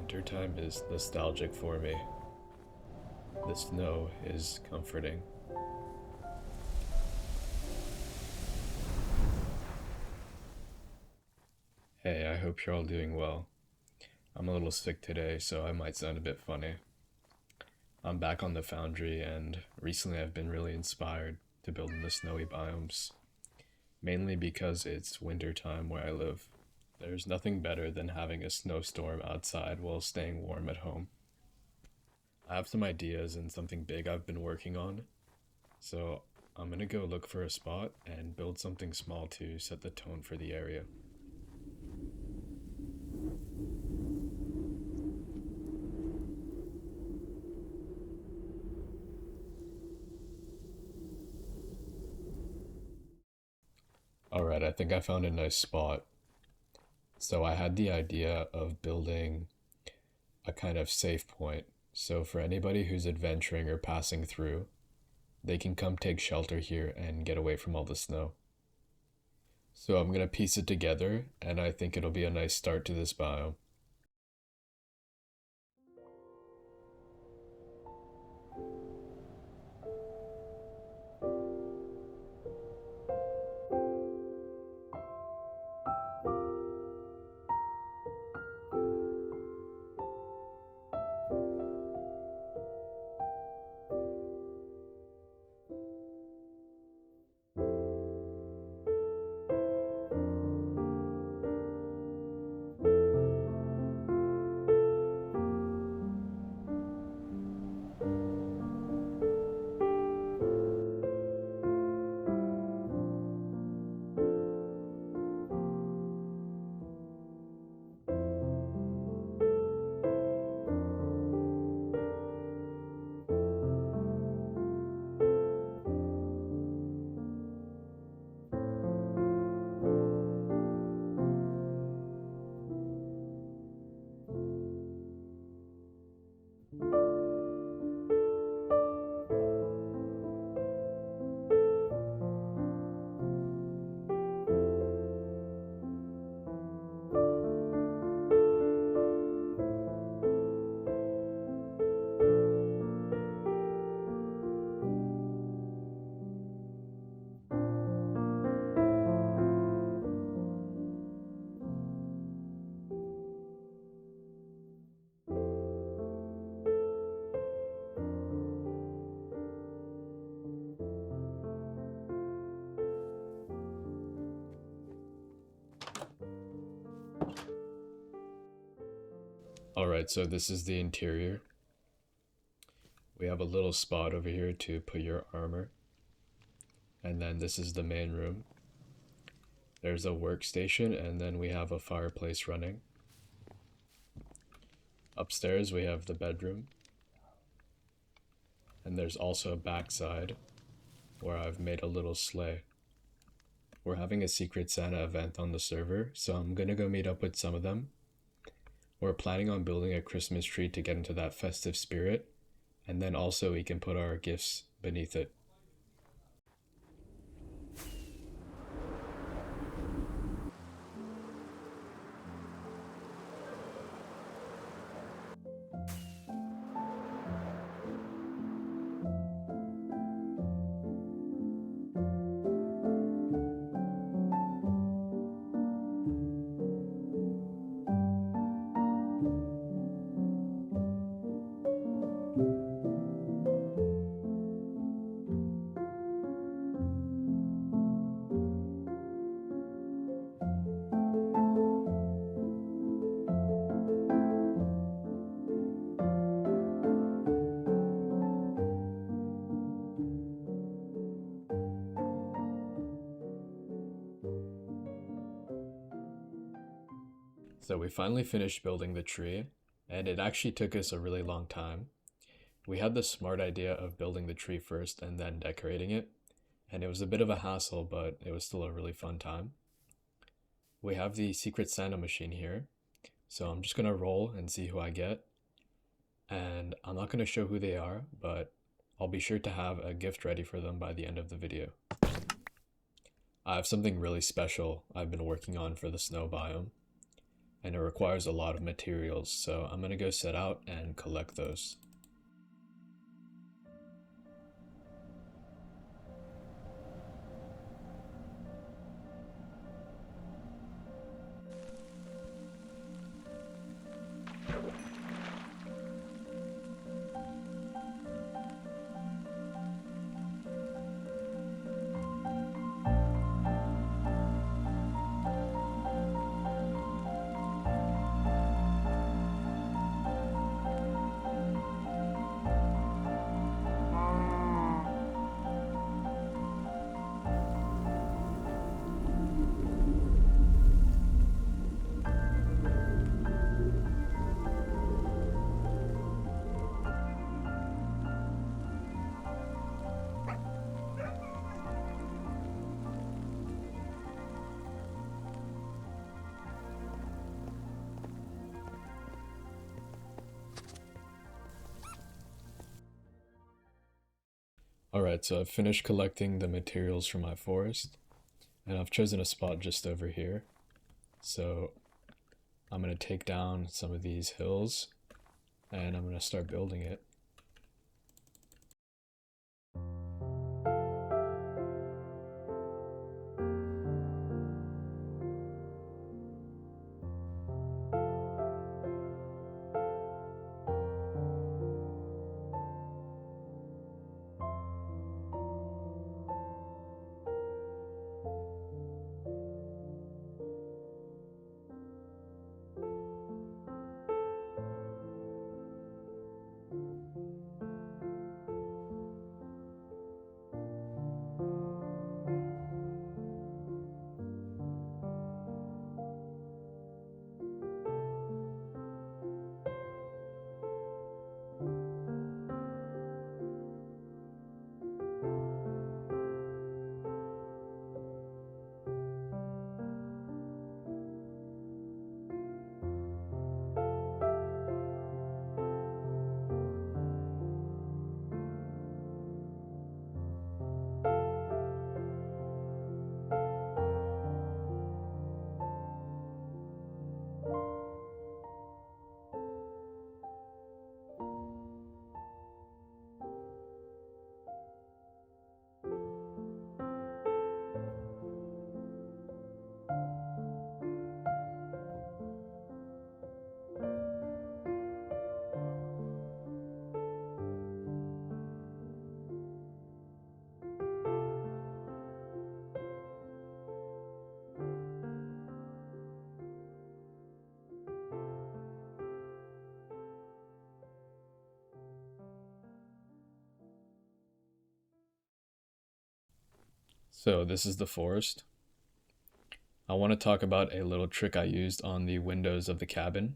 Wintertime is nostalgic for me. The snow is comforting. Hey, I hope you're all doing well. I'm a little sick today, so I might sound a bit funny. I'm back on the foundry, and recently I've been really inspired to build in the snowy biomes, mainly because it's winter time where I live. There's nothing better than having a snowstorm outside while staying warm at home. I have some ideas and something big I've been working on, so I'm gonna go look for a spot and build something small to set the tone for the area. Alright, I think I found a nice spot. So I had the idea of building a kind of safe point. So for anybody who's adventuring or passing through, they can come take shelter here and get away from all the snow. So I'm gonna piece it together, and I think it'll be a nice start to this biome. Alright, so this is the interior. We have a little spot over here to put your armor. And then this is the main room. There's a workstation, and then we have a fireplace running. Upstairs we have the bedroom. And there's also a backside where I've made a little sleigh. We're having a Secret Santa event on the server, so I'm gonna go meet up with some of them. We're planning on building a Christmas tree to get into that festive spirit, and then also we can put our gifts beneath it. So we finally finished building the tree, and it actually took us a really long time. We had the smart idea of building the tree first and then decorating it, and it was a bit of a hassle, but it was still a really fun time. We have the Secret Santa machine here, so I'm just gonna roll and see who I get. And I'm not gonna show who they are, but I'll be sure to have a gift ready for them by the end of the video. I have something really special I've been working on for the snow biome, and it requires a lot of materials, so I'm gonna go set out and collect those. Alright, so I've finished collecting the materials for my forest, and I've chosen a spot just over here. So I'm going to take down some of these hills, and I'm going to start building it. So this is the forest. I want to talk about a little trick I used on the windows of the cabin.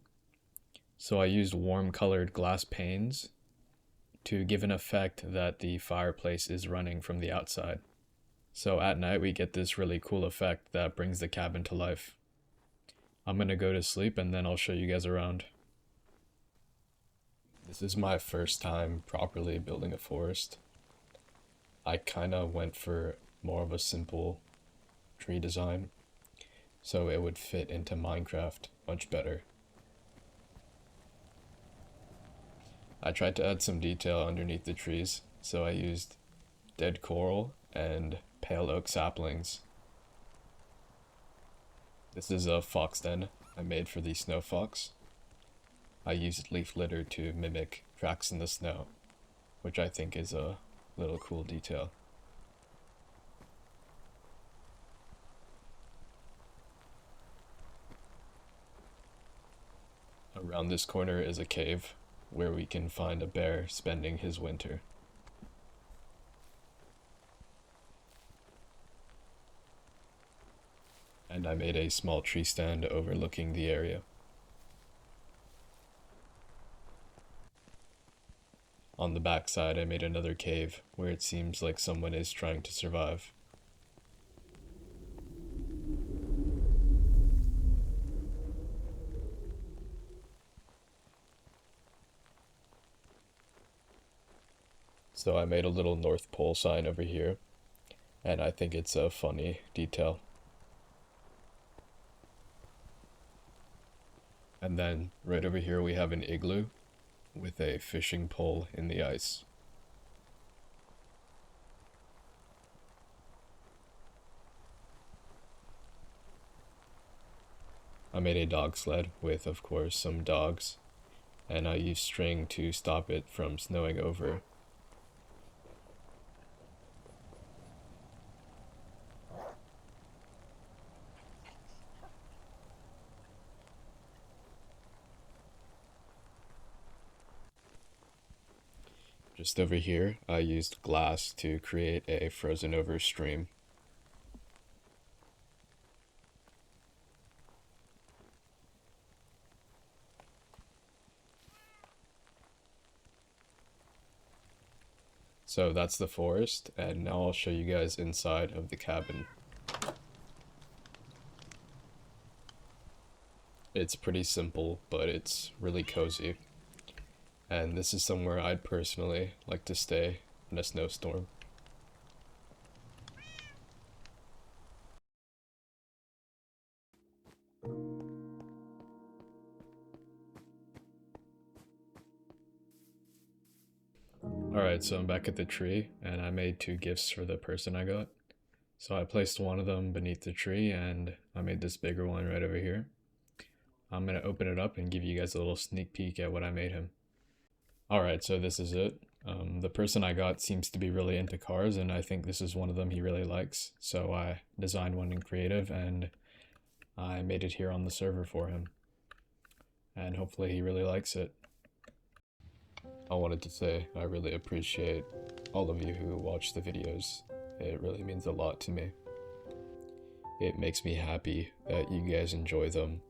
So I used warm colored glass panes to give an effect that the fireplace is running from the outside. So at night we get this really cool effect that brings the cabin to life. I'm gonna go to sleep and then I'll show you guys around. This is my first time properly building a forest. I kinda went for more of a simple tree design, so it would fit into Minecraft much better. I tried to add some detail underneath the trees, so I used dead coral and pale oak saplings. This is a fox den I made for the snow fox. I used leaf litter to mimic tracks in the snow, which I think is a little cool detail. Around this corner is a cave where we can find a bear spending his winter. And I made a small tree stand overlooking the area. On the back side, I made another cave where it seems like someone is trying to survive. So I made a little North Pole sign over here, and I think it's a funny detail. And then right over here we have an igloo with a fishing pole in the ice. I made a dog sled with, of course, some dogs, and I used string to stop it from snowing over. Just over here, I used glass to create a frozen over stream. So that's the forest, and now I'll show you guys inside of the cabin. It's pretty simple, but it's really cozy. And this is somewhere I'd personally like to stay in a snowstorm. Alright, so I'm back at the tree, and I made 2 gifts for the person I got. So I placed one of them beneath the tree, and I made this bigger one right over here. I'm gonna open it up and give you guys a little sneak peek at what I made him. Alright, so this is it. The person I got seems to be really into cars, and I think this is one of them he really likes. So I designed one in creative, and I made it here on the server for him. And hopefully he really likes it. I wanted to say I really appreciate all of you who watch the videos. It really means a lot to me. It makes me happy that you guys enjoy them,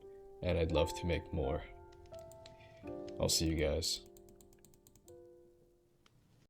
and I'd love to make more. I'll see you guys.